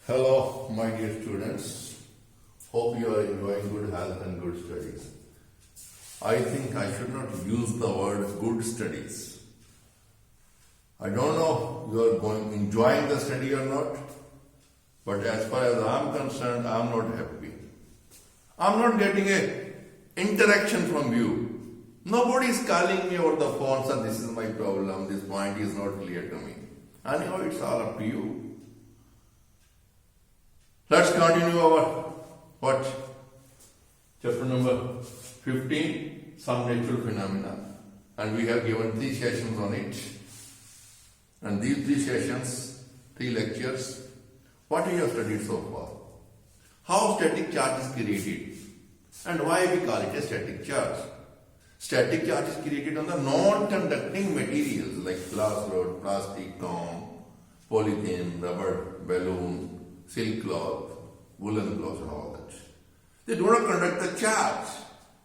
Hello, my dear students. Hope you are enjoying good health and good studies. I think I should not use the word good studies. I don't know you are enjoying the study or not, but as far as I am concerned, I am not happy. I am not getting a interaction from you. Nobody is calling me over the phone, sir, this is my problem, this point is not clear to me. Anyhow, it's all up to you. Let's continue our what? Chapter number 15, some natural phenomena. And we have given 3 sessions on it. And these 3 sessions, 3 lectures, what we have studied so far? How static charge is created and why we call it a static charge. Static charge is created on the non-conducting materials like glass rod, plastic, gum, polythene, rubber, balloon, silk cloth, woolen cloth and all that. They do not conduct the charge.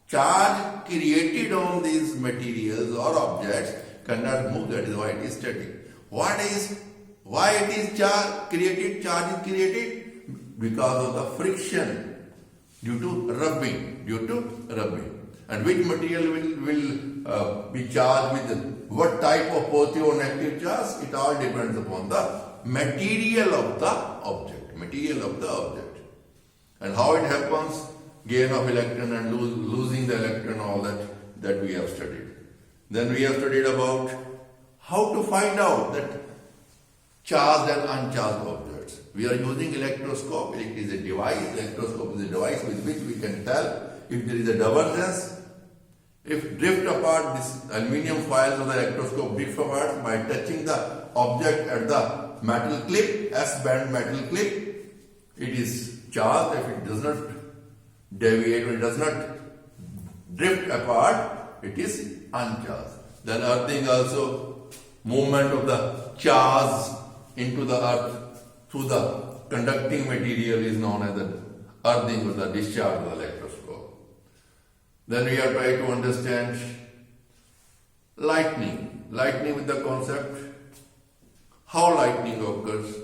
Charge created on these materials or objects cannot move, that is why it is static. Why it is charge is created? Because of the friction due to rubbing. And which material will be charged with what type of positive or negative charge? It all depends upon the material of the object. And how it happens, gain of electron and losing the electron, all that we have studied. Then we have studied about how to find out that charged and uncharged objects. We are using electroscope. It is a device. Electroscope is a device with which we can tell if there is a divergence. If drift apart, this aluminium foils of the electroscope drift apart by touching the object at the metal clip, S-band metal clip, it is charged. If it does not deviate or it does not drift apart, it is uncharged. Then earthing also, movement of the charge into the earth through the conducting material is known as the earthing or the discharge of the electroscope. Then we are trying to understand lightning with the concept, how lightning occurs,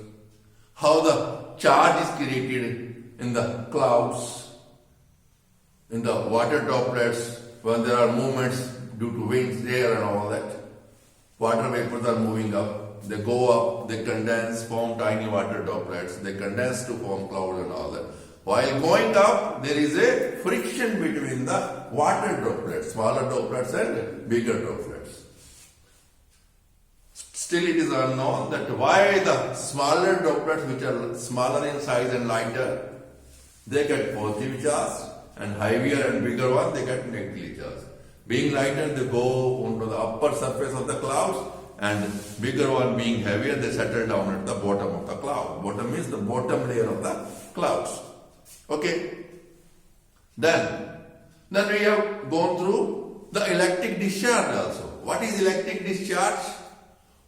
how the charge is created in the clouds, in the water droplets, when there are movements due to winds, air and all that. Water vapors are moving up, they go up, they condense, form tiny water droplets, they condense to form clouds and all that. While going up, there is a friction between the water droplets, smaller droplets and bigger droplets. Still it is unknown that why the smaller droplets, which are smaller in size and lighter, they get positive charge, and heavier and bigger ones, they get negative charge. Being lighter, they go onto the upper surface of the clouds, and bigger one being heavier, they settle down at the bottom of the cloud. Bottom means the bottom layer of the clouds. Okay. Then we have gone through the electric discharge also. What is electric discharge?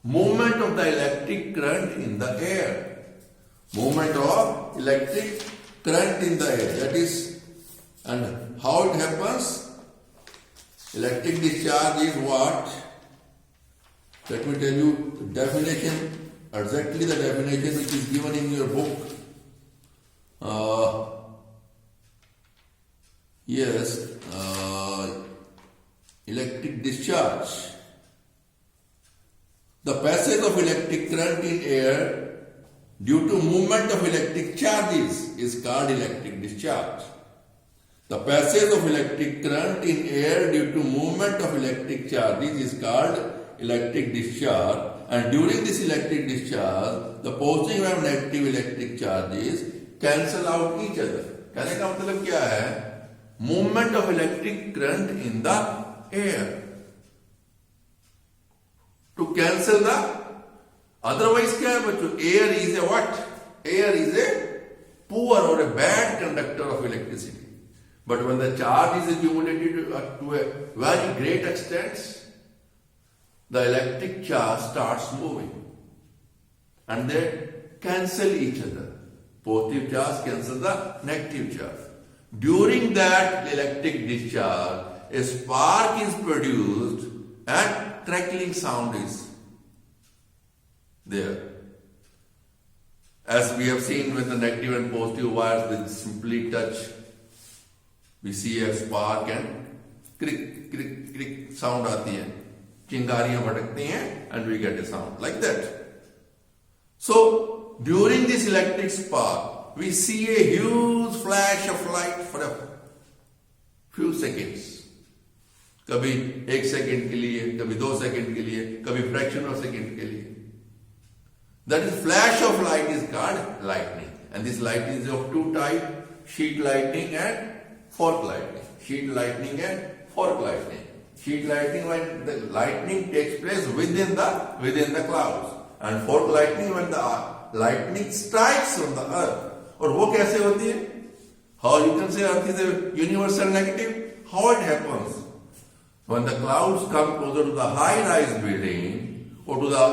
Movement of the electric current in the air. Movement of electric current in the air. That is, and how it happens? Electric discharge is what? Let me tell you the definition, exactly the definition which is given in your book. Electric discharge. The passage of electric current in air due to movement of electric charges is called electric discharge. The passage of electric current in air due to movement of electric charges is called electric discharge, and during this electric discharge, the positive and negative electric charges cancel out each other. कहने का मतलब क्या है? Movement of electric current in the air to cancel the, otherwise क्या है बच्चों? Air is a what? Air is a poor or a bad conductor of electricity. But when the charge is accumulated to a very great extent, the electric charge starts moving and they cancel each other. Positive charge cancels the negative charge. During that electric discharge, a spark is produced and crackling sound is there. As we have seen with the negative and positive wires, they simply touch. We see a spark and crick, crick, crick sound आती है, चिंगारियां भटकती हैं, and we get a sound like that. So during this electric spark, we see a huge flash of light for a few seconds. कभी 1 second के लिए, कभी 2 second के लिए, कभी फ्रैक्शन ऑफ सेकंड के लिए. That is flash of light is called lightning, and this light is of two types: sheet lightning and fork lightning. Sheet lightning and fork lightning. Sheet lightning when the lightning takes place within the clouds, and fork lightning when the lightning strikes on the earth. और वो कैसे होती है? How you can say earth is a universal negative? How it happens? When the clouds come closer to the high-rise building or to the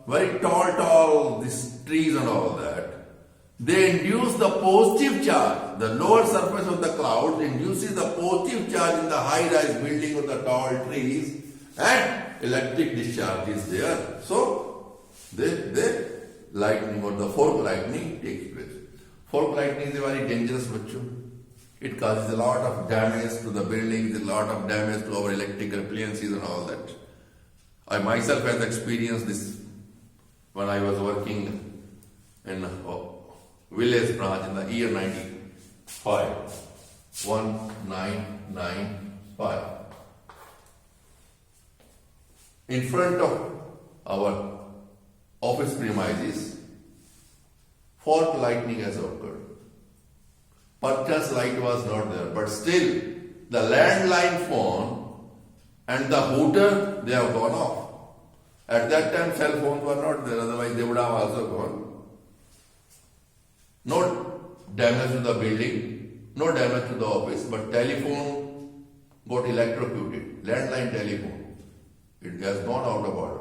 very tall these trees and all that, they induce the positive charge. The lower surface of the cloud induces the positive charge in the high-rise building or the tall trees, and electric discharge is there. So the lightning or the fork lightning takes place. Fork lightning is very dangerous, bachcho. It causes a lot of damage to the buildings, a lot of damage to our electrical appliances and all that. I myself have experienced this when I was working in village branch in the year 1995. In front of our office premises, fork lightning has occurred. Perchance light was not there, but still the landline phone and the hooter, they have gone off. At that time cell phones were not there, otherwise they would have also gone. No damage to the building, no damage to the office, but telephone got electrocuted, landline telephone. It has gone out of order.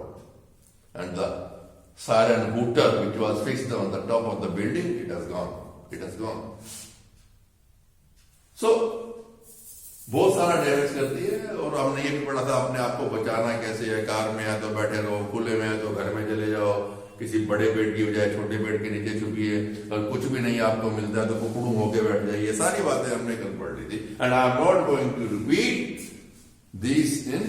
And the siren hooter which was fixed on the top of the building, it has gone. It has gone. So, बहुत सारा damage करती है. और हमने ये भी पढ़ा था अपने आप को बचाना कैसे है. कार में है तो बैठे रहो, खुले में है तो घर में चले जाओ, किसी बड़े बेड की बजाय छोटे बेड के नीचे छुपिए, और कुछ भी नहीं आपको मिलता है तो कुकड़ू होके बैठ जाइए. सारी बातें हमने कल पढ़ ली थी. And I am not going to repeat this in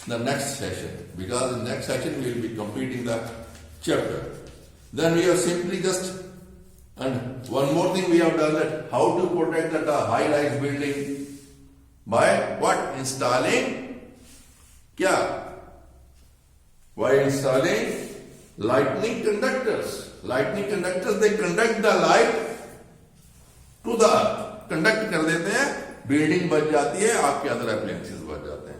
the next session, because in next session we will be completing the chapter. Then we have simply just, and one more thing we have done, that how to protect that high-rise building by what? Installing kya? By installing lightning conductors. Lightning conductors, they conduct the light to the earth. Conduct कर देते हैं, building बच जाती है, आपके other appliances बच जाते हैं.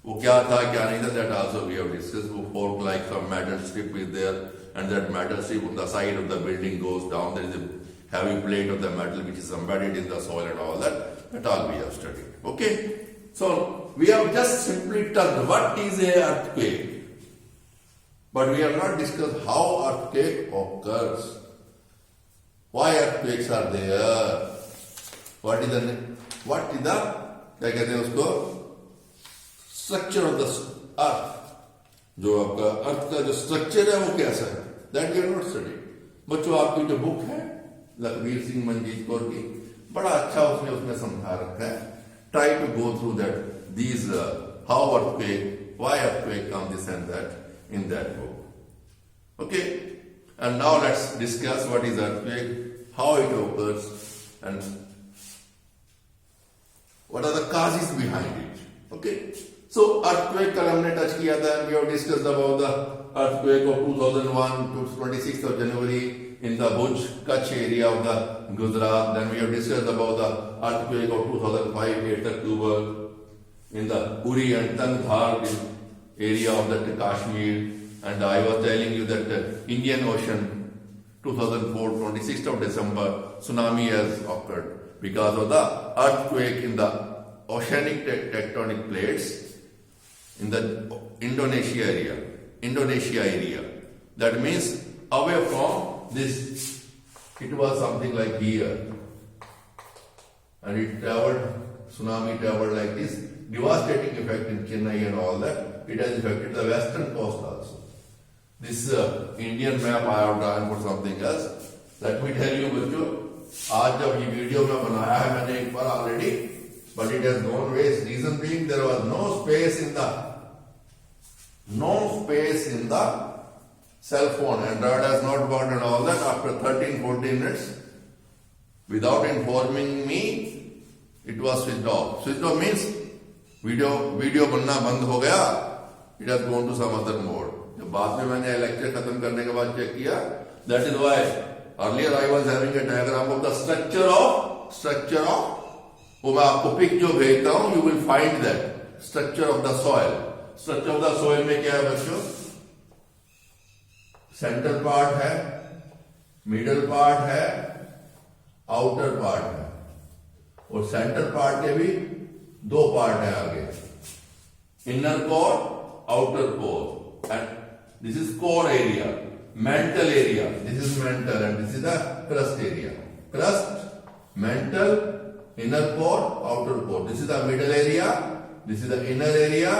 वो क्या था क्या नहीं था, that also we have discussed. वो fork like some metal strip is there, and that metal strip on the side of the building goes down. There is a heavy plate of the metal which is embedded in the soil and all that. That all we have studied. Okay, so we have just simply told what is a earthquake, but we have not discussed how earthquake occurs, why earthquakes are there, what is the क्या कहते हैं उसको, structure of the अर्थ. जो आपका अर्थ का जो structure है वो कैसा है, that we are not studied. बच्चों आपकी जो बुक है लखबीर सिंह मंजीत कौर की, बड़ा अच्छा उसने समझा रखा है. Try to go through that these how earthquake, why earthquake come, this and that in that book. Okay, and now let's discuss what is earthquake, how it occurs, and what are the causes behind it. Okay, so earthquake कल हमने touch किया था. We have discussed about the earthquake of 2001 to 26th of January in the Bhuj, Kutch area of the Gujarat. Then we have discussed about the earthquake of 2005, 8th October in the Uri and Tangdhar area of the Kashmir. And I was telling you that the Indian Ocean 2004, 26th of December, tsunami has occurred because of the earthquake in the oceanic tectonic plates in the Indonesia area. That means away from this, it was something like here, and it tsunami traveled like this, devastating effect in Chennai and all that. It has affected the western coast also. this Indian map I have done for something else. Let me tell you बच्चों, आज जब ये video में बनाया है मैंने एक बार already, but it has gone waste. Reason being there was no space in the cell phone. Android has not worked and all that. After 13-14 minutes, without informing me, it was switched off. Switched off means video बनना बंद हो गया. It has gone to some other mode. जब बाद में मैंने lecture खत्म करने के बाद चेक किया, that is why earlier I was having a diagram of the structure of वो मैं आपको पिक जो भेजता हूं, you will find that structure of the soil. Structure of the soil में क्या है बच्चों? सेंटर पार्ट है, मिडल पार्ट है, आउटर पार्ट है, और सेंटर पार्ट के भी दो पार्ट है आगे, inner core, outer core, and this is core area, mental area, this is mental and this is the crust area. Crust, mental, inner core, outer core. This is the middle area, this is the inner area,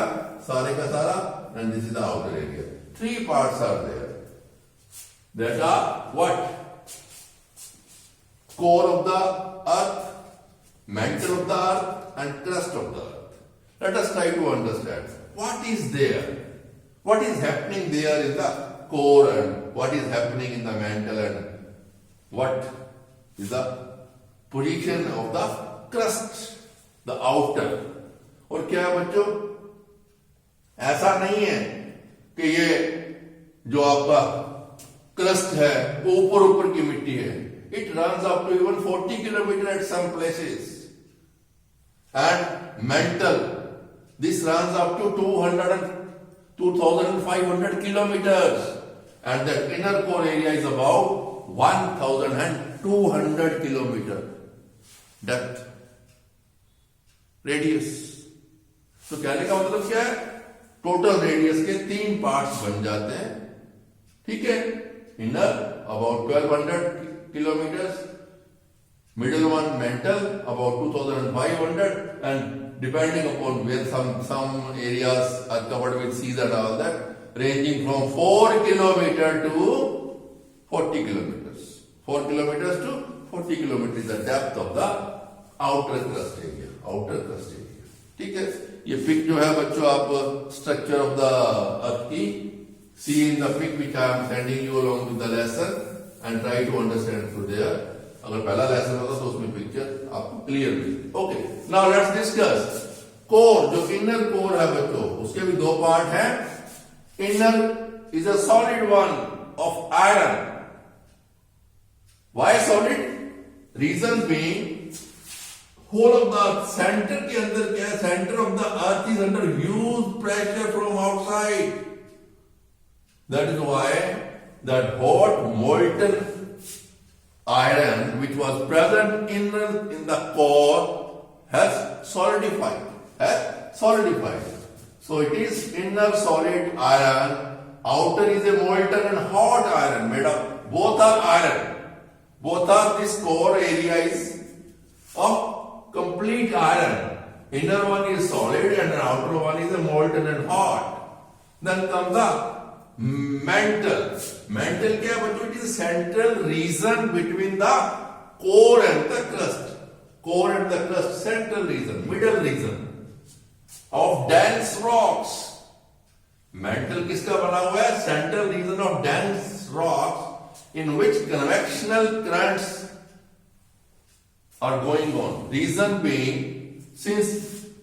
सारे का सारा, and this is the outer area. 3 parts are there. That are what? Core of the earth, mantle of the earth, and crust of the earth. Let us try to understand what is there, what is happening there in the core, and what is happening in the mantle, and what is the position of the crust, the outer. और क्या है बच्चों, ऐसा नहीं है कि ये जो आपका क्रस्ट है वो ऊपर की मिट्टी है. It runs up to even 40 kilometre at some places. And mantle, this runs up to 2500 kilometers. And the inner core area is about 1200 kilometer depth, radius. तो कहने का मतलब क्या है, टोटल रेडियस के 3 पार्ट्स बन जाते हैं. ठीक है, inner about 1200 kilometers, middle one mental about 2500, and depending upon where some areas are covered with seas and all that, ranging from 4 kilometer to 40 kilometers. 4 kilometers to 40 kilometers is the depth of the outer crust area. Outer crust area. ठीक है, ये pick जो है बच्चों आप structure of the अर्थ की see in the pic which I am sending you along with the lesson and try to understand through there. अगर पहला लेसन होता तो उसमें पिक्चर आपको क्लियर मिले. Okay, now let's discuss core. जो इनर कोर है बच्चों, उसके भी 2 पार्ट हैं. Inner is a solid one of iron. Why solid? Reason being whole of the centre के अंदर क्या है, centre of the earth is under huge pressure from outside. That is why that hot molten iron which was present in the core has solidified. So it is inner solid iron, outer is a molten and hot iron made up. Both are iron. Both are this core area is of complete iron. Inner one is solid and the outer one is a molten and hot. Then comes the mental. Mental क्या है बच्चों? It is central region between the core and the crust. Core and the crust, central region, middle region of dense rocks. Mental किसका बना हुआ है? Central region of dense rocks in which convectional currents are going on. Reason being, since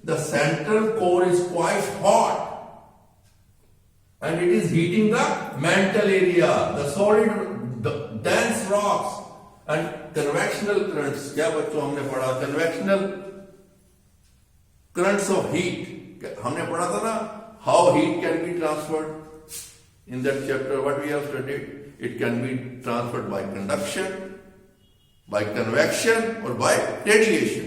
the central core is quite hot, and it is heating the mantle area, the solid, the dense rocks, and convectional currents. क्या बच्चों हमने पढ़ा? Convectional currents of heat. हमने पढ़ा था ना, how heat can be transferred in that chapter. What we have studied, it can be transferred by conduction, by convection, or by radiation.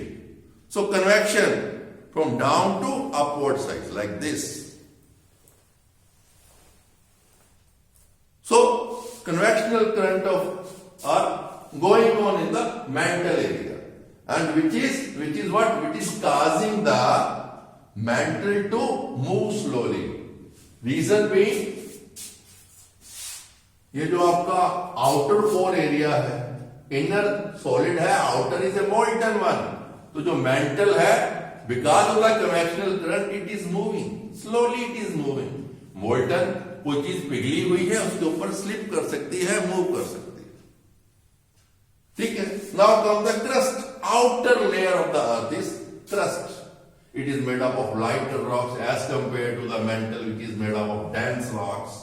So convection from down to upward sides like this. So convectional current of are going on in the mantle area, and which is what? Which is causing the mantle to move slowly. Reason being, ये जो आपका outer core area है, inner solid है, outer is a molten one. तो जो mental है, because of the convectional current it is moving, slowly it is moving. Molten कोई चीज पिघली हुई है, उसके ऊपर स्लिप कर सकती है, मूव कर सकती है, ठीक है। Now come the crust, outer layer of the earth is crust. It is made up of lighter rocks as compared to the mantle, which is made up of dense rocks.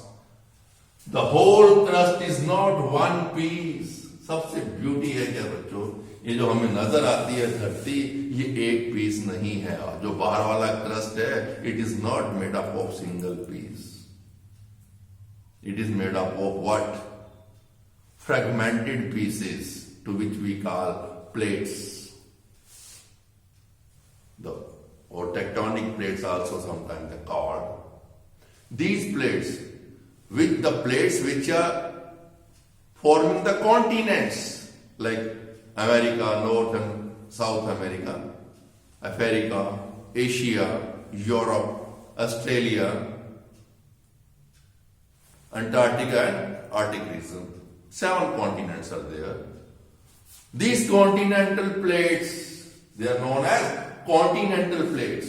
The whole crust is not one piece. सबसे beauty है क्या बच्चों, ये जो हमें नजर आती है धरती, ये एक पीस नहीं है। जो बाहर वाला क्रस्ट है, it is not made up of single piece, it is made up of what? Fragmented pieces, to which we call plates. Or tectonic plates also sometimes are called. These plates, with the plates which are forming the continents, like America, North and South America, Africa, Asia, Europe, Australia, Antarctica and Arctic region. 7 continents are there. These continental plates, they are known as continental plates,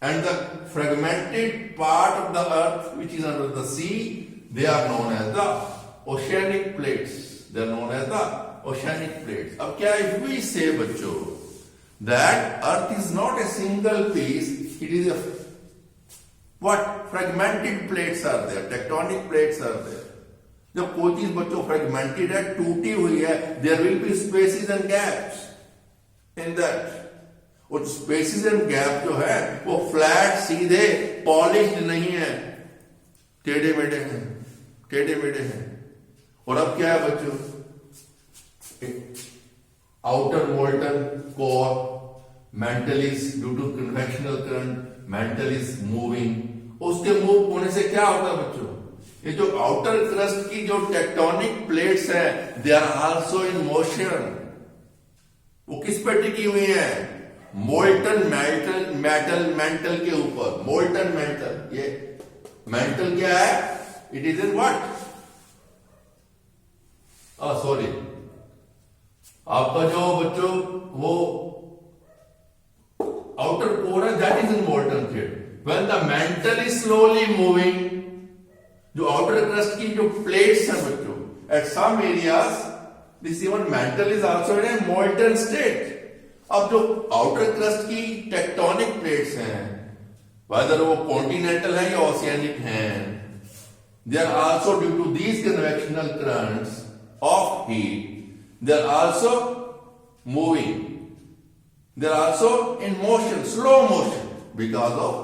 and the fragmented part of the earth which is under the sea, they are known as the oceanic plates. They are known as the oceanic plates. अब क्या, if we say बच्चों that earth is not a single piece, it is a what? Fragmented plates are there, tectonic plates are there. जब कोई चीज बच्चों fragmented है, टूटी हुई है, there will be spaces and gaps in that. और स्पेसिस एंड गैप जो है वो फ्लैट, सीधे, पॉलिश्ड नहीं है, टेढ़े मेढ़े हैं, टेढ़े मेढ़े हैं। और अब क्या है बच्चों, outer molten core, mantle is due to convectional current, mantle is moving. उसके मूव होने से क्या होता है बच्चों, ये जो आउटर क्रस्ट की जो टेक्टोनिक प्लेट्स हैं, they are also in motion. वो किस पे टिकी हुई है? मोल्टन मेंटल के ऊपर। मोल्टन मेंटल, ये मेंटल क्या है? It is in what? Sorry, आपका जो बच्चों वो आउटर कोर है, that is in molten state. When the mantle is slowly moving, जो आउटर क्रस्ट की जो प्लेट्स हैं बच्चों, at some areas this even mantle is also in a molten state. अब जो आउटर क्रस्ट की टेक्टोनिक प्लेट्स हैं, वेदर वो कॉन्टिनेंटल है या ओशियनिक हैं, they are also due to these convectional currents of heat, they are also moving, they are also in motion, slow motion, because of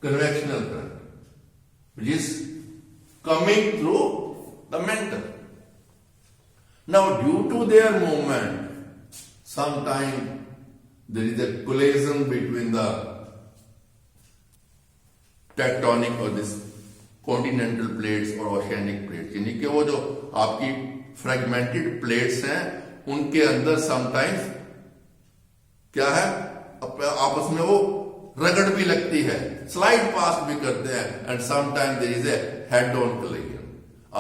convectional current which is coming through the mantle. Now due to their movement, sometimes there is a collision between the tectonic or this continental plates और oceanic plates, यानी कि वो जो आपकी fragmented plates हैं उनके अंदर sometimes क्या है, आपस में वो रगड़ भी लगती है, स्लाइड पास भी करते हैं, and sometime there is a head on collision,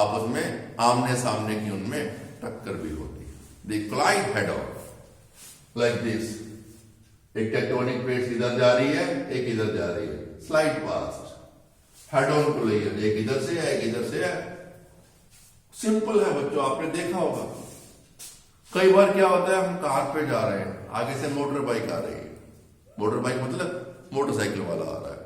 आपस में आमने सामने की उनमें टक्कर भी होती है, दे collide head on like this. एक टेक्टोनिक प्लेट इधर जा रही है, एक इधर जा रही है, slide past, head on collision, एक इधर से है, एक इधर से है। सिंपल है बच्चों, आपने देखा होगा। कई बार क्या होता है, हम कार पे जा रहे हैं, आगे से मोटर बाइक आ रही है, मोटर बाइक मतलब मोटरसाइकिल वाला आ रहा है,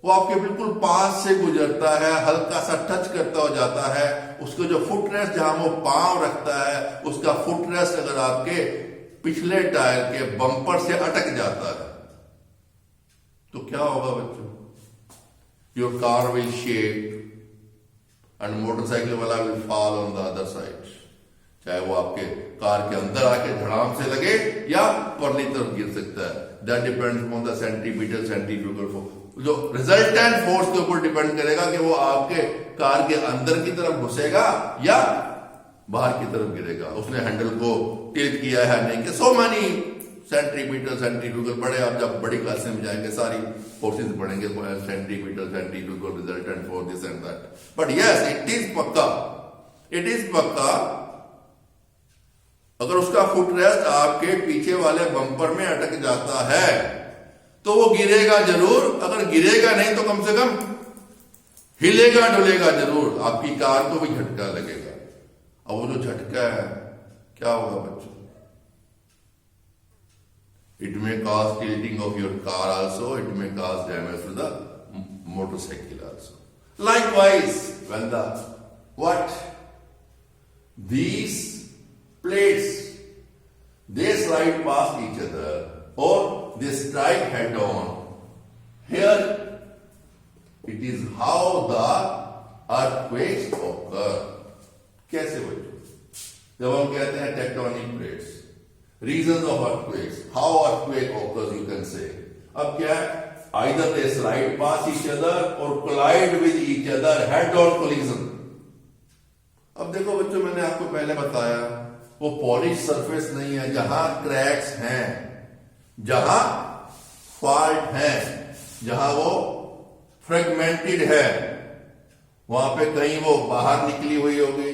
वो आपके बिल्कुल पास से गुजरता है, हल्का सा टच करता हो जाता है, उसको जो फुट रेस्ट जहां वो पांव रखता है, उसका फुट रेस्ट अगर आपके पिछले टायर के बम्पर से अटक जाता है तो क्या होगा बच्चों, your car will shake and motorcycle वाला will fall on the other side, चाहे वो आपके कार के अंदर आके धड़ाम से लगे या परली तरफ गिर सकता है। That depends on the centripetal centrifugal force, जो रिजल्टेंट फोर्स के ऊपर डिपेंड करेगा कि वो आपके कार के अंदर की तरफ घुसेगा या बाहर की तरफ गिरेगा, उसने हैंडल को टिल्ट किया है नहीं कि सो मेनी सेंट्रीपिटल सेंट्रीफ्यूगल बड़े, आप जब बड़ी क्लास में जाएंगे सारी फोर्सेस पढ़ेंगे, centripetal centrifugal resultant for this and that. But yes it is पक्का, इट इज पक्का अगर उसका फुटरेस्ट आपके पीछे वाले बम्पर में अटक जाता है तो वो गिरेगा जरूर, अगर गिरेगा नहीं तो कम से कम हिलेगा डुलेगा जरूर, आपकी कार को भी झटका लगेगा। अब वो जो झटका है क्या होगा बच्चों? It may cause tilting of your car also, it may cause damage to the motorcycle also. Likewise when the what these plates they slide past each other or they strike head on, here it is how the earthquakes occur। कैसे बच्चों? जब हम कहते हैं tectonic plates, reasons of earthquakes, how earthquake occurs you can say। अब क्या है? either they slide past each other or collide with each other, head on collision। अब देखो बच्चों, मैंने आपको पहले बताया वो पॉलिश सरफेस नहीं है, जहां क्रैक्स हैं, जहां फॉल्ट है, जहां वो फ्रेगमेंटेड है, वहां पे कहीं वो बाहर निकली हुई होगी,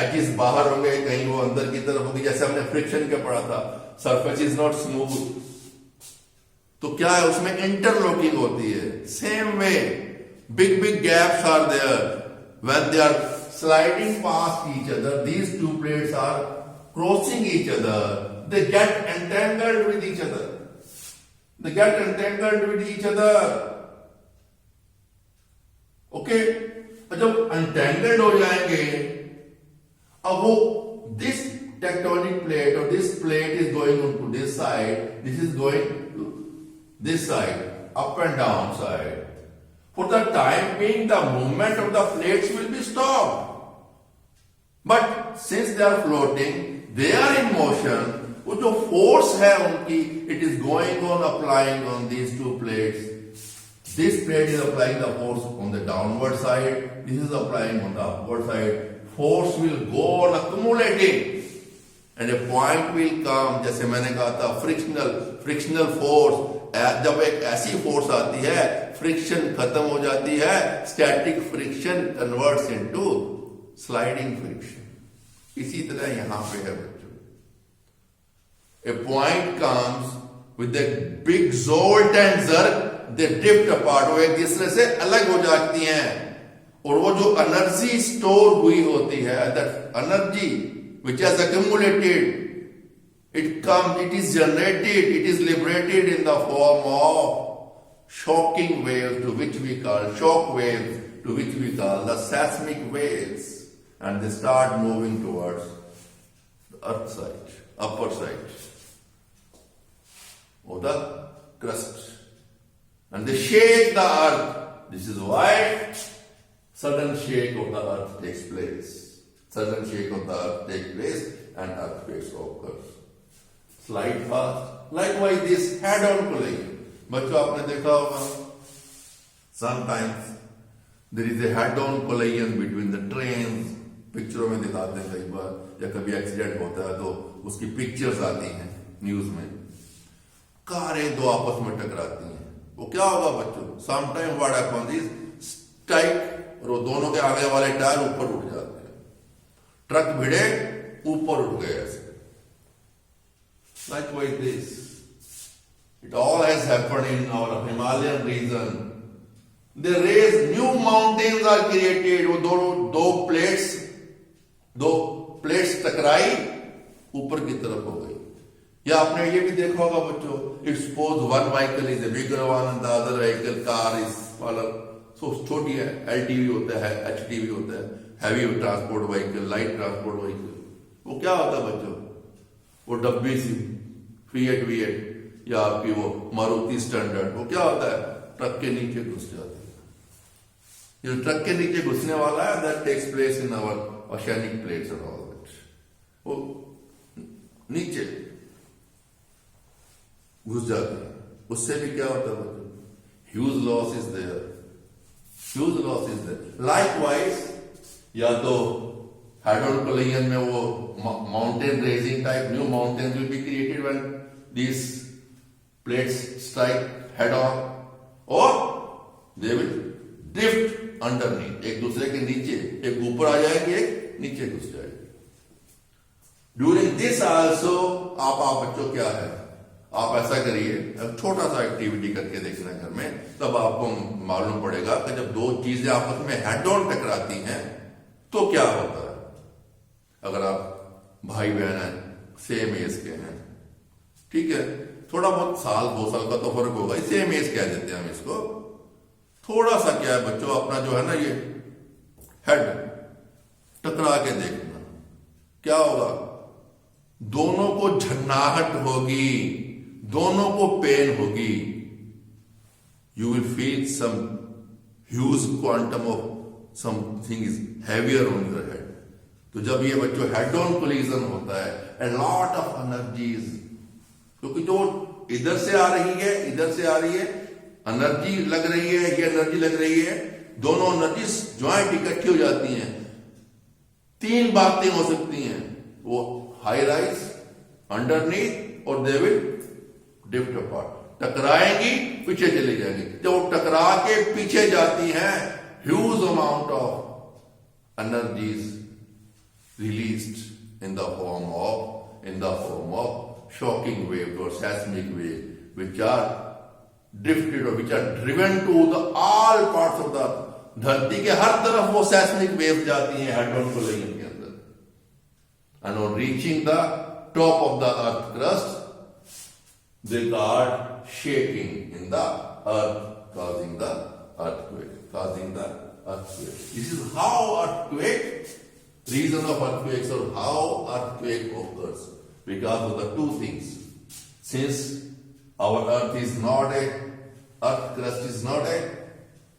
एजेस बाहर होंगे, कहीं वो अंदर की तरफ होगी, जैसे हमने फ्रिक्शन का पढ़ा था, सरफेस इज नॉट स्मूथ, तो क्या है उसमें इंटरलॉकिंग होती है। Same way big big gaps are there when they are sliding past each other, these two plates are crossing each other, they get entangled with each other, they get entangled with each other, okay। जब entangled हो जाएंगे, अब वो this tectonic plate or this plate is going on to this side, this is going to this side, up and down side, for the time being the movement of the plates will be stopped, but since they are floating they are in motion, वो जो force है उनकी, it is going on applying on these two plates, this plate is applying the force on the downward side, this is applying on the upward side, force will go on accumulating and a point will come, जैसे मैंने कहा था frictional force, जब एक ऐसी force आती है friction खत्म हो जाती है, static friction converts into sliding friction. इसी तरह यहां पे है बच्चों, a point comes with a big jolt and jerk, they drift apart, वो एक दूसरे से अलग हो जाती हैं, और वो जो एनर्जी स्टोर हुई होती है, that energy which has accumulated, it is generated, it is liberated in the form of shocking waves, to which we call shock waves, to which we call the seismic waves, and they start moving towards the earth side, upper side of the crust, and they shake the earth. This is why sudden shake of the earth takes place. Sudden shake of the earth takes place and earthquakes occur. Slide fast. Likewise, this head-on collision. बच्चों आपने देखा होगा, sometimes there is a head-on collision between the trains. पिक्चरों में दिखाते हैं कई बार, या कभी एक्सीडेंट होता है तो उसकी पिक्चर्स आती हैं न्यूज में, कारें दो आपस में टकराती हैं, वो क्या होगा बच्चों? Sometime what happens is strike, और वो दोनों के आगे वाले टायर ऊपर उठ जाते हैं, ट्रक भिड़े ऊपर उठ गए ऐसे। Likewise this, it all has happened in our Himalayan region. They raise new mountains are created. वो दो प्लेट्स टकराई, ऊपर की तरफ हो गई। या आपने ये भी देखा होगा बच्चों, it suppose one vehicle is a bigger one and the other vehicle car is smaller, so छोटी है, एलटीवी होता है, एचटीवी होता है, heavy transport vehicle, light transport vehicle, वो क्या होता है बच्चों? वो डब्बी सी फिएट विएट या आपकी वो मारुति स्टैंडर्ड, वो क्या होता है? ट्रक के नीचे घुस जाती है। जो ट्रक के नीचे घुसने वाला है, that takes place in our oceanic plates and all that, वो नीचे घुस जाते हैं। उससे भी क्या होता है? Huge loss is there, huge loss is there. Likewise, या तो हेड ऑन कोलिजन में वो mountain raising type new mountain will be created when these plates strike head on or they will drift underneath. एक दूसरे के नीचे, एक ऊपर आ जाएगी, एक नीचे घुस जाएगी. During this also आप बच्चों क्या है, आप ऐसा करिए, अब छोटा सा एक्टिविटी करके देखना घर में, तब आपको मालूम पड़ेगा कि जब दो चीजें आपस में हेड ऑन टकराती हैं तो क्या होता है. अगर आप भाई बहन हैं, सेम एज के हैं, ठीक है, थोड़ा बहुत साल 2 साल का तो फर्क होगा, सेम एज कह देते हैं हम इसको. थोड़ा सा क्या है बच्चों, अपना जो है ना ये हेड टकरा के देखना, क्या होगा, दोनों को झन्नाहट होगी, दोनों को पेन होगी. You will feel some huge quantum of something is heavier on your head. तो जब ये बच्चों हेड ऑन कोलिजन होता है, ए लॉट ऑफ एनर्जीज, क्योंकि जो इधर से आ रही है, इधर से आ रही है, एनर्जी लग रही है, ये एनर्जी लग रही है, दोनों एनर्जी ज्वाइंट इकट्ठी हो जाती हैं. 3 बातें हो सकती हैं, वो हाई राइज, अंडरनीथ और दे विल ड्रिफ्ट अपार्ट. टकराएंगी, पीछे चली जाएंगी. जब वो टकरा के पीछे जाती हैं, huge amount of energies released in the form of shocking waves or seismic waves, which are drifted or which are driven to the all parts of the earth. धरती के हर तरफ वो seismic waves जाती हैं head on collision के अंदर. And on reaching the top of the earth crust, they start shaking in the earth, causing the earthquake. This is how earthquake, reason of earthquakes or how earthquake occurs. Because of the 2 things. Since our earth crust is not a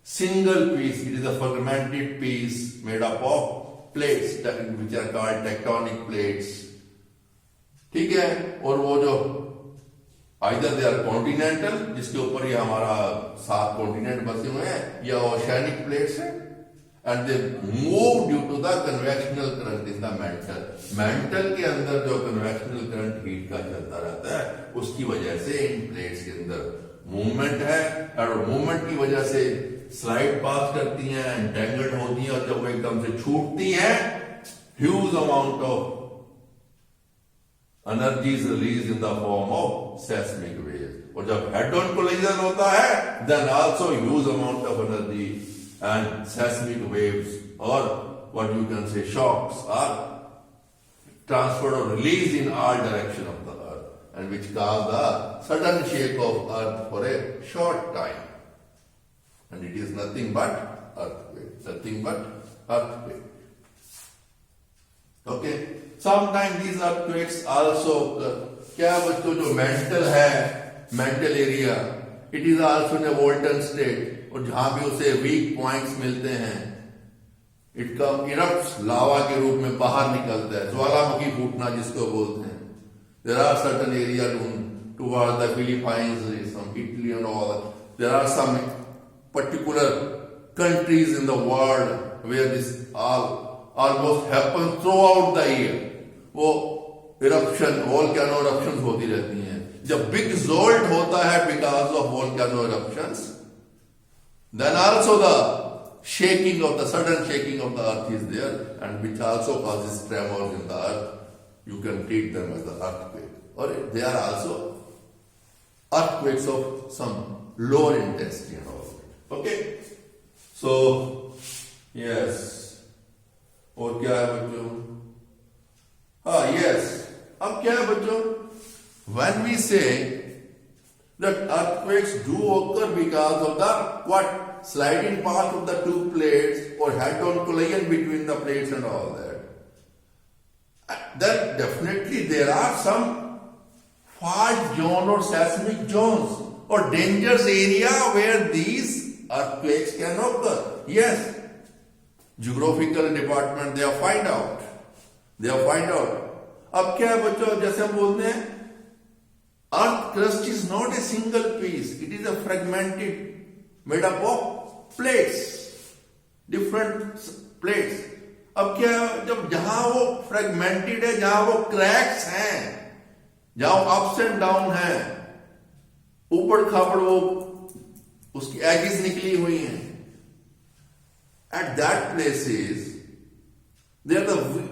single piece, it is a fragmented piece made up of plates which are called tectonic plates. ठीक है, और वो जो either they are continental, जिसके ऊपर ये हमारा 7 continent बसे हुए हैं, या ओशियानिक प्लेट्स है, and they move due to the convectional current in the mantle. Mantle के अंदर जो convectional current heat का चलता रहता है, उसकी वजह से इन प्लेट्स के अंदर मूवमेंट है, और मूवमेंट की वजह से स्लाइड पास करती हैं, एंटेंगल्ड होती हैं, और जब वो एकदम से छूटती हैं, huge amount of energy is release in the form of seismic waves. और जब हेड ऑन कोलिजन होता है, then also huge amount of energy and seismic waves, or what you can say shocks, are transferred or released in all direction of the earth, and which cause the sudden shake of earth for a short time. And it is nothing but earthquake. Okay, sometimes these earthquakes also occur. क्या बच्चों, जो mental है, mental area, it is also in a molten state. और जहां भी उसे week points मिलते हैं, इट कम इरप्ट्स, लावा के रूप में बाहर निकलता है, ज्वालामुखी फूटना जिसको बोलते हैं. There are certain area toward the Philippines, some Italy and all. There are some particular countries in the world where this almost happen throughout the year. वो इरप्शन, वोल्केनो इरप्शंस होती रहती हैं. जब बिग जोल्ट होता है because of volcano eruptions, then also the sudden shaking of the earth is there, and which also causes tremors in the earth. You can treat them as the earthquake, or they are also earthquakes of some lower intensity and all. Okay, so yes, और क्या है बच्चों? Yes, अब क्या है बच्चों? When we say that earthquakes do occur because of the what? Sliding path of the 2 plates or head-on collision between the plates and all that. Then definitely there are some fault zone or seismic zones or dangerous area where these earthquakes can occur. Yes, geographical department they have find out. अब क्या है बच्चों, जैसे हम बोलते हैं, earth crust is not a single piece, it is a fragmented, made up of plates, different plates. अब क्या, जब जहां वो फ्रेगमेंटेड है, जहां वो क्रैक्स हैं, जहां अप्स एंड डाउन है, ऊपर खापड़ वो उसकी एजेस निकली हुई हैं, at that places they are the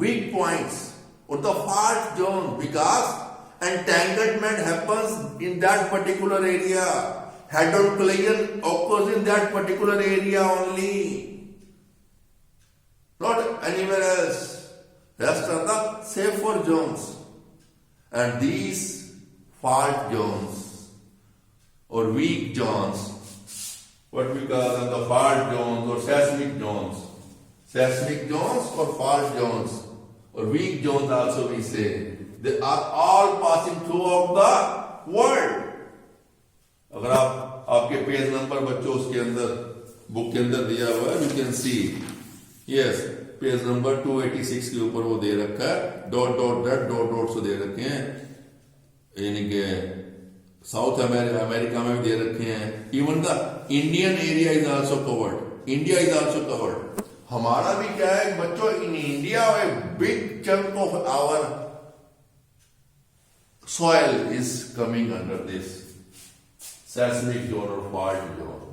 weak points or the fault zone, because entanglement happens in that particular area. Head-on collision occurs in that particular area only, not anywhere else. Rest are the safer zones, and these fault zones or weak zones, what we call them, the fault zones or seismic zones. Seismic zones or fault zones or weak zones also we say, they are all passing throughout the world. अगर आप आपके page number बच्चों उसके अंदर book के अंदर दिया हुआ है, you can see, yes, page number 286 के ऊपर वो दे रखा है, dot dot dot dot dot से दे रखे हैं, यानी कि साउथ अमेरिका में भी दे रखे हैं. Even the Indian area is also covered, India is also covered. हमारा भी क्या है बच्चों, in India a big chunk of our soil is coming under this seismic zone और fault zone.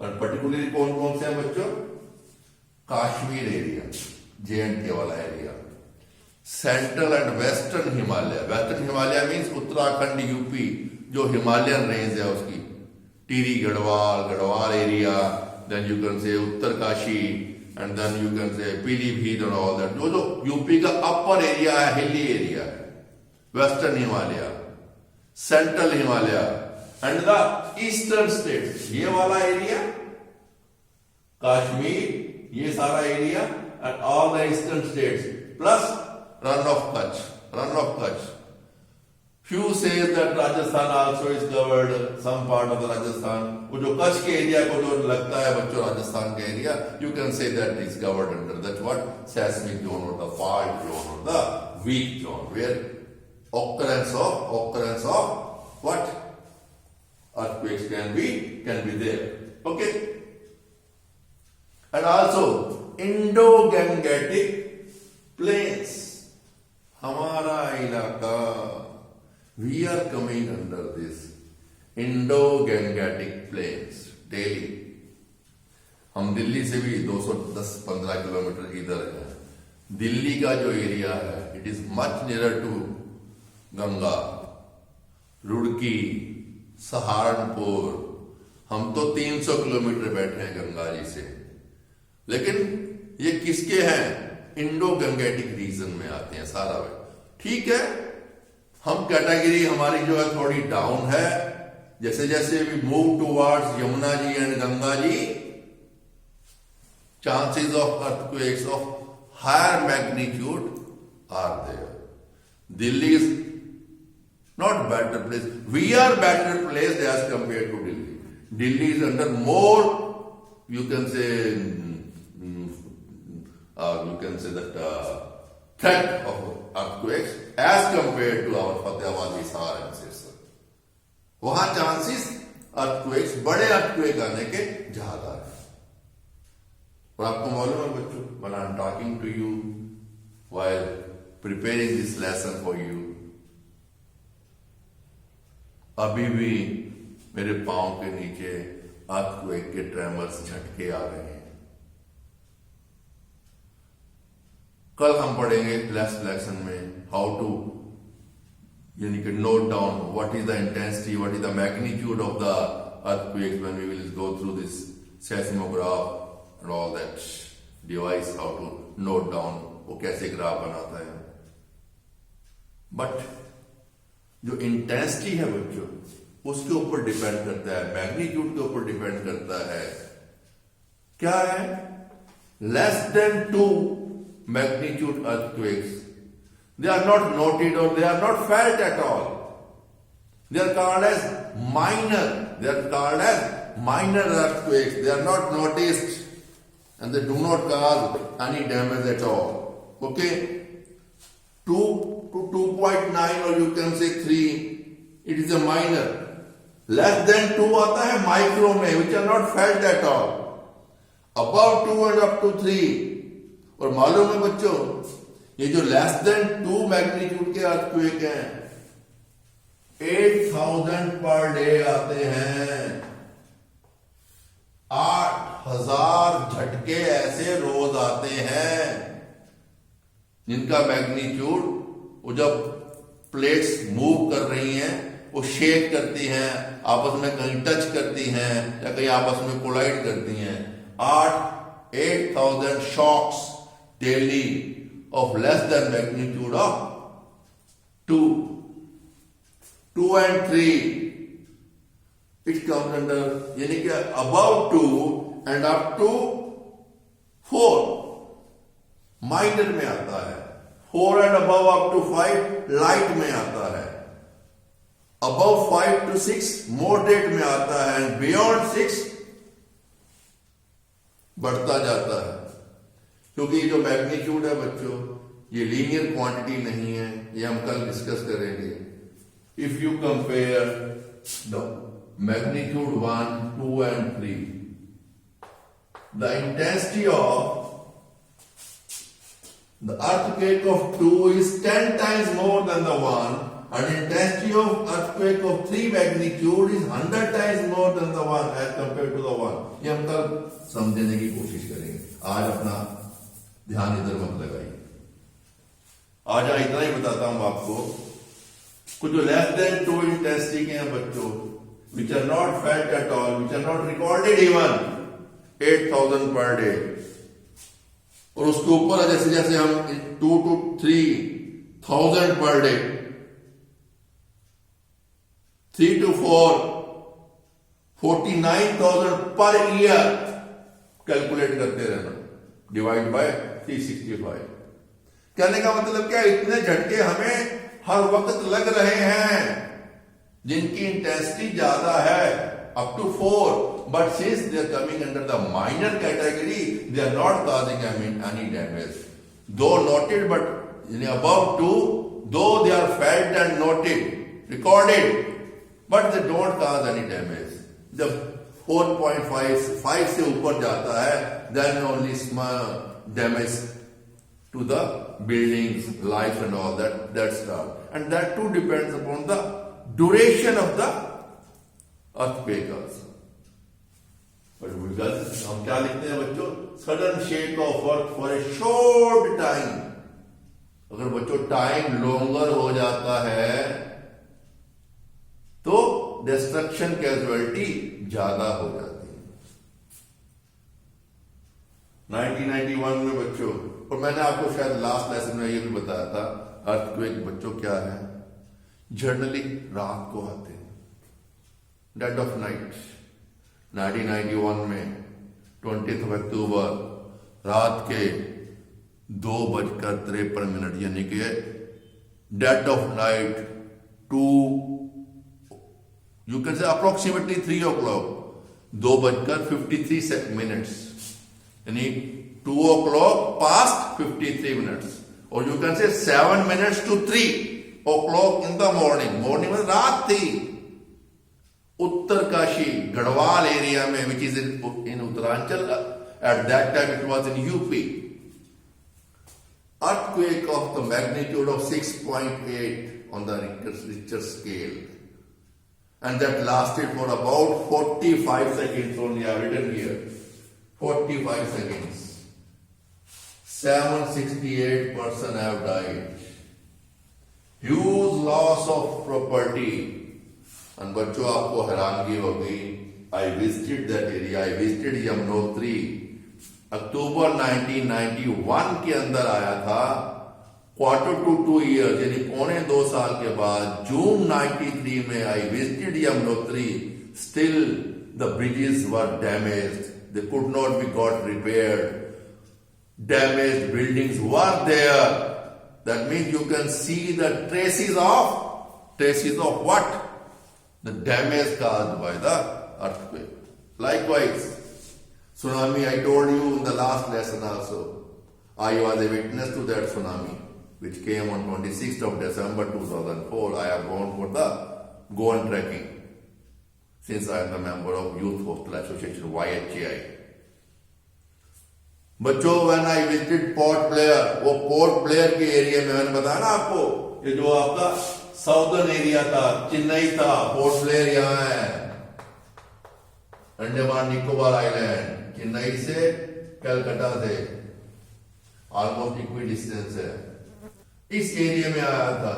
और पर्टिकुलरली कौन कौन से हैं बच्चों? कश्मीर एरिया, JNK वाला area, central and western Himalaya. Western Himalaya means Uttarakhand, UP, जो हिमालयन रेंज है उसकी, Tehri Garhwal area, then you can से Uttarkashi, and then you can say Pilibhit और ऑल दैट, जो यूपी का अपर एरिया है, हिली एरिया है, western Himalaya, central Himalaya and the eastern states. ये वाला एरिया कश्मीर, ये सारा area and all the eastern states plus run of Kutch. Few says that Rajasthan also is covered, some part of the Rajasthan. वो जो कच्छ के area को जो लगता है बच्चों राजस्थान का area, you can say that is covered under that what seismic zone or the fault zone or the weak zone, where occurrence of what earthquakes can be there. Okay, and also Indo-Gangetic plains, हमारा इलाका, we are coming under this Indo-Gangetic plains daily. हम दिल्ली से भी 210-15 kilometre इधर है. दिल्ली का जो area है, it is much near to Ganga, Roorkee, Saharanpur. हम तो 300 किलोमीटर बैठे हैं गंगा जी से, लेकिन ये किसके हैं? इंडो गंगेटिक रीजन में आते हैं सारा. ठीक है, हम कैटेगरी हमारी जो है थोड़ी डाउन है. जैसे जैसे we move towards Yamuna ji and Ganga ji, chances of earthquakes of higher magnitude are there. Delhi is not better place, we are better place as compare to Delhi. Delhi is under more, you can say that threat of earthquakes as compared to our Fatehpur, Hisar and Sirsa. वहां chances earthquakes, बड़े earthquake आने के ज्यादा है. और आपको मालूम है बच्चों, when I'm talking to you while preparing this lesson for you, अभी भी मेरे पांव के नीचे अर्थक्वेक के ट्रेमर्स झटके आ रहे हैं. कल हम पढ़ेंगे लास्ट लेक्शन में हाउ टू, यानी कि note down what is the intensity, what is the magnitude of the earthquakes when we will go through this seismograph and all that device, how to note down वो कैसे graph बनाता है. But जो intensity है बच्चों, उसके ऊपर depend करता है, मैग्नीट्यूड के ऊपर डिपेंड करता है. क्या है? Less than 2 magnitude earthquakes, they are not noted or they are not felt at all. They are called as minor earthquakes. They are not noticed and they do not cause any damage at all. Okay, 2 to 2.9 or you can say 3, it is a minor. Less than 2 आता है micro में, which are not felt at all. Above 2 and up to 3. और मालूम है बच्चों, ये जो less than 2 magnitude के अर्थक्वेक हैं, 8,000 पर डे आते हैं। 8,000 झटके ऐसे रोज आते हैं जिनका मैग्नीट्यूड, वो जब प्लेट्स मूव कर रही हैं, वो शेक करती हैं, आपस में कहीं टच करती हैं या कहीं आपस में कोलाइड करती हैं। 8,000 shocks daily of less than magnitude of 2 and 3, it comes under, यानी कि above 2 and up to 4 minor में आता है। 4 and above up to 5 light में आता है। above 5 to 6 मॉडरेट में आता है, एंड बियॉन्ड 6 बढ़ता जाता है। क्योंकि ये जो मैग्नीट्यूड है बच्चों, ये लीनियर क्वांटिटी नहीं है, ये हम कल डिस्कस करेंगे। If you compare the magnitude 1, 2 and 3, the intensity of the earthquake of 2 is 10 times more than the 1, and intensity of earthquake of 3 magnitude is 100 times more than the 1 as compared to the 1. ये हम कल समझने की कोशिश करेंगे। आज अपना ध्यान इधर मत लगाइए। आज इतना ही बताता हूं आपको। कुछ जो लेस देन 2 इंटेंसिटी के हैं बच्चों, which are not felt at all, which are not recorded even, 8,000 per day. और उसके ऊपर जैसे जैसे हम 2 to 3,000 per day, 3 to 4, 49,000 per year calculate करते रहना, डिवाइड बाय 365। कहने का मतलब क्या, इतने झटके हमें हर वक्त लग रहे हैं जिनकी इंटेंसिटी ज्यादा है, up to 4, but since they are coming under the minor category, they are not causing any damage, though noted but above 2, though they are felt and noted recorded, but they don't cause any damage. जब 4.5 से ऊपर जाता है, then only small damage to the buildings, life and all that stuff, and that too depends upon the duration of the earthquake also. But because हम क्या लिखते हैं बच्चों, sudden shake of earth for a short time। अगर बच्चों time longer हो जाता है तो डिस्ट्रक्शन कैजुअलिटी ज्यादा हो जाती है। 1991 में बच्चों, और मैंने आपको शायद लास्ट लेसन में ये भी बताया था, अर्थक्वेक बच्चों क्या है, जनरली रात को आते हैं, डेड ऑफ नाइट। 1991 में 20 अक्टूबर रात के 2:53 यानी कि dead of night 2, you can से अप्रोक्सीमेटली 3 o'clock, 2:53 यानी 2 o'clock past 53 minutes, और यू कैन से 7 minutes to 3 o'clock in the morning। Morning में रात थी। उत्तरकाशी गढ़वाल एरिया में, which is in Uttaranchal, at that time it was in UP, earthquake of the magnitude of 6.8 on the Richter scale, and that lasted for about 45 seconds only. I have written here 45 seconds. 768 persons have died. Huge loss of property. And बच्चों आपको हैरानगी होगी, I visited that area, I visited Yamunotri, अक्टूबर 1991 के अंदर आया था। Quarter to 2 years यानी 1.25 साल के बाद जून 93 में I visited Yamunotri, still the bridges were damaged, they could not be got repaired, damaged buildings were there. That means you can see the traces of what? The damage caused by the earthquake. Likewise, tsunami, I told you in the last lesson also, I was a witness to that tsunami which came on 26th of December 2004. I have gone for the Goan trekking since I am the member of Youth Hostel Association, YHAI. बच्चों when I visited port Blair, वो port Blair के area में, मैंने बताया ना आपको, ये जो आपका साउदर्न एरिया था, चेन्नई था, पोर्ट ब्लेयर यहाँ है, अंडमान निकोबार आइलैंड, चेन्नई से कलकत्ता से ऑलमोस्ट इक्वल डिस्टेंस है, इस एरिया में आया था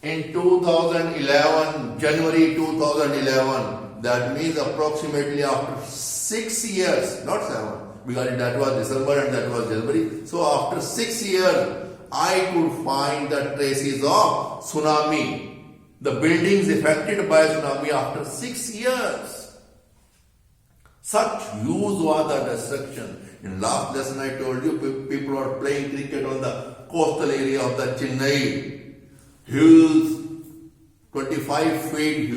in 2011, January 2011. That means approximately after 6 years, not 7, because that was December and that was January. So after 6 years, I could find the traces of tsunami, the buildings affected by tsunami after 6 years. Such huge was the destruction. In last lesson I told you, people are playing cricket on the coastal area of the Chennai. Hills, 25 feet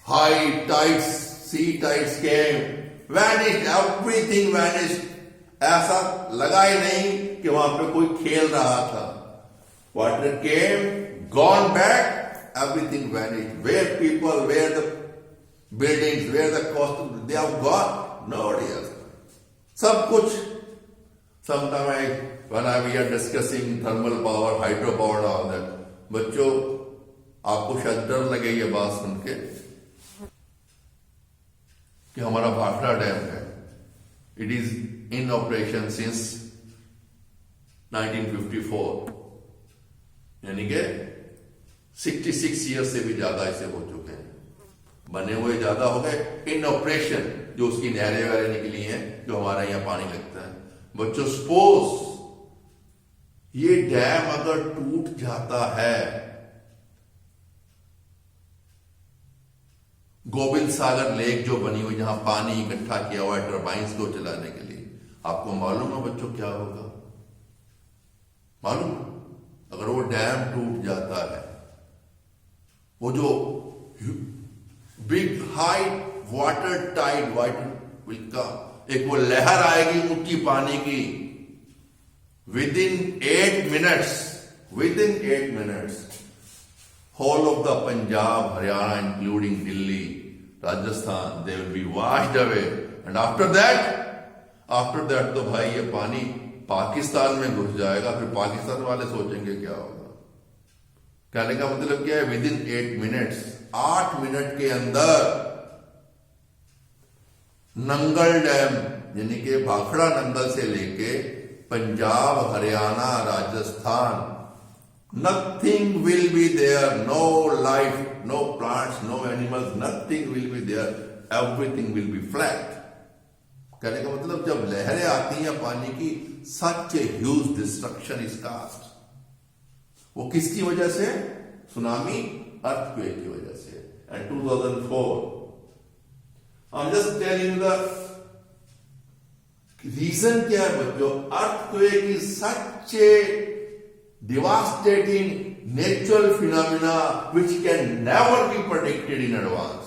high tides, sea tides came, vanished, everything vanished. ऐसा लगा ही नहीं कि वहां पे कोई खेल रहा था. Water came, gone back, everything vanished. Where people, where the buildings, where the coast, they have gone. Nobody else. सब कुछ. Sometimes when we are discussing thermal power, hydro power, all that. बच्चों आपको शायद डर लगे ये बात सुन के कि हमारा भाखड़ा डैम है, it is in operation since 1954, यानी कि 66 ईयर से भी ज्यादा ऐसे हो चुके हैं. बने हुए ज्यादा हो गए, इन ऑपरेशन जो उसकी नहरें वहरें निकली हैं, जो हमारा यहाँ पानी लगता है. बच्चों सपोज ये डैम अगर टूट जाता है, गोविंद सागर लेक जो बनी हुई, जहां पानी इकट्ठा किया हुआ है टर्बाइंस को चलाने के लिए, आपको मालूम है बच्चों क्या होगा? मालूम? अगर वो डैम टूट जाता है, वो जो big high water tide, water will come, एक वो लहर आएगी ऊंची पानी की, within 8 minutes, whole of the Punjab, Haryana, including Delhi, Rajasthan, they will be washed away. And after that तो भाई ये पानी पाकिस्तान में घुस जाएगा. फिर पाकिस्तान वाले सोचेंगे क्या होगा. कहने का मतलब क्या है? विदिन 8 minutes, 8 मिनट के अंदर नंगल डैम, यानी कि भाखड़ा नंगल से लेके Punjab, Haryana, Rajasthan, nothing will be there, no life, no plants, no animals, nothing will be there, everything will be flat. कहने का मतलब जब लहरें आती हैं पानी की, such a huge destruction is caused. वो किसकी वजह से? सुनामी, अर्थक्वेक की वजह से. And 2004, I'm just telling you the reason क्या है बच्चों. Earthquake is such a devastating natural phenomena which can never be predicted in advance.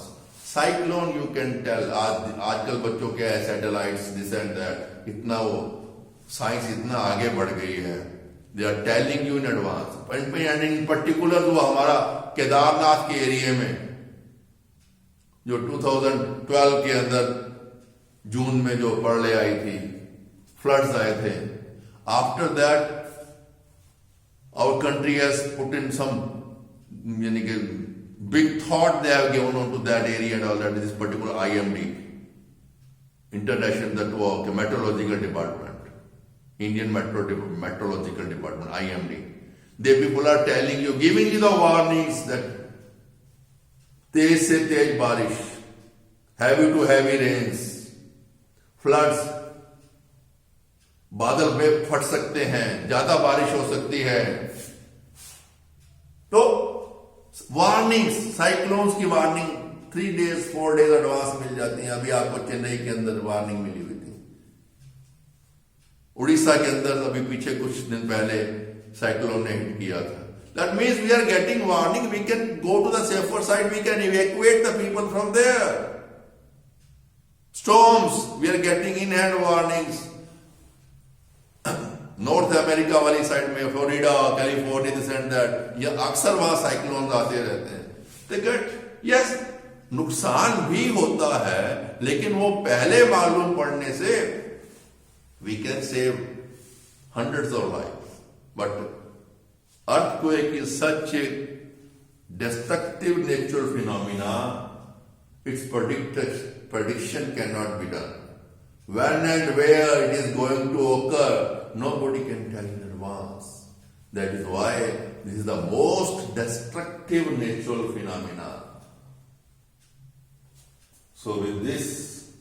Cyclone you can tell. आजकल बच्चों क्या है, सैटेलाइट्स, दिस एंड दैट, इतना वो साइंस इतना आगे बढ़ गई है, they are telling you in advance. And in particular जो हमारा केदारनाथ के एरिया में जो 2012 के अंदर जून में जो प्रलय आई थी, फ्लड्स आए थे, after that our country has put in some, यानी कि big thought they have given on to that area and all that. This particular IMD, international that work metrological department, Indian metrological department, IMD, they people are telling you, giving you the warnings that तेज से तेज बारिश, heavy to heavy rains, floods, बादल में फट सकते हैं, ज्यादा बारिश हो सकती है. तो वार्निंग्स, साइक्लोन्स की वार्निंग 3 days 4 days एडवांस मिल जाती है. अभी आपको चेन्नई के अंदर वार्निंग मिली हुई थी, उड़ीसा के अंदर अभी पीछे कुछ दिन पहले साइक्लोन ने हिट किया था. That means we are getting warning, we can go to the safer side, we can evacuate the people from there. Storms, we are getting in hand warnings. North America वाली side में, Florida, California, this and that, ये अक्सर वहां cyclone आते रहते हैं. तो gate, yes, नुकसान भी होता है, लेकिन वो पहले मालूम पड़ने से we can save hundreds of lives. But earthquake is such a destructive natural phenomena, its prediction cannot be done. When and where it is going to occur, nobody can tell in advance. That is why this is the most destructive natural phenomena. So with this,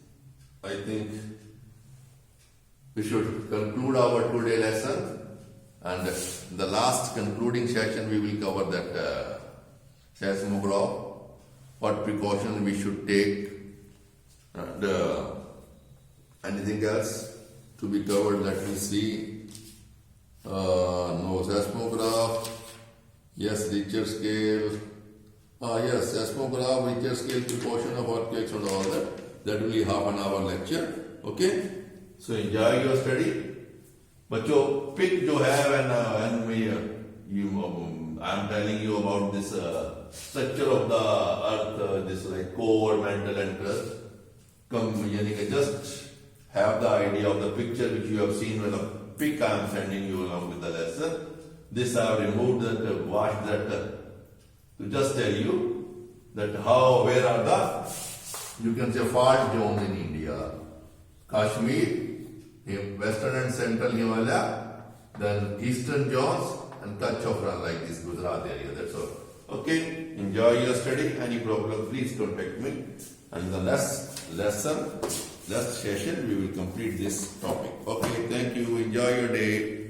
I think we should conclude our today lesson, and the last concluding session we will cover that seismograph, what precautions we should take, and anything else to be covered. Let me see. No seismograph. Yes, Richter scale. Yes, seismograph, Richter scale, precaution of earthquakes and all that. That will be half an hour lecture. Okay? So enjoy your study. बच्चों pick जो है when I'm telling you about this structure of the earth, this like core, mantle and crust, यानी कि just have the idea of the picture which you have seen with the pic I am sending you along with the lesson. This I have removed that, washed that, to just tell you that how, where are the, you can say fault zones in India. Kashmir, Western and Central Himalaya, then Eastern zones, and Kutch of Ran, like this Gujarat area. That's all. Okay, enjoy your study. Any problem, please contact me. And the next lesson, last session, we will complete this topic. Okay, thank you. Enjoy your day.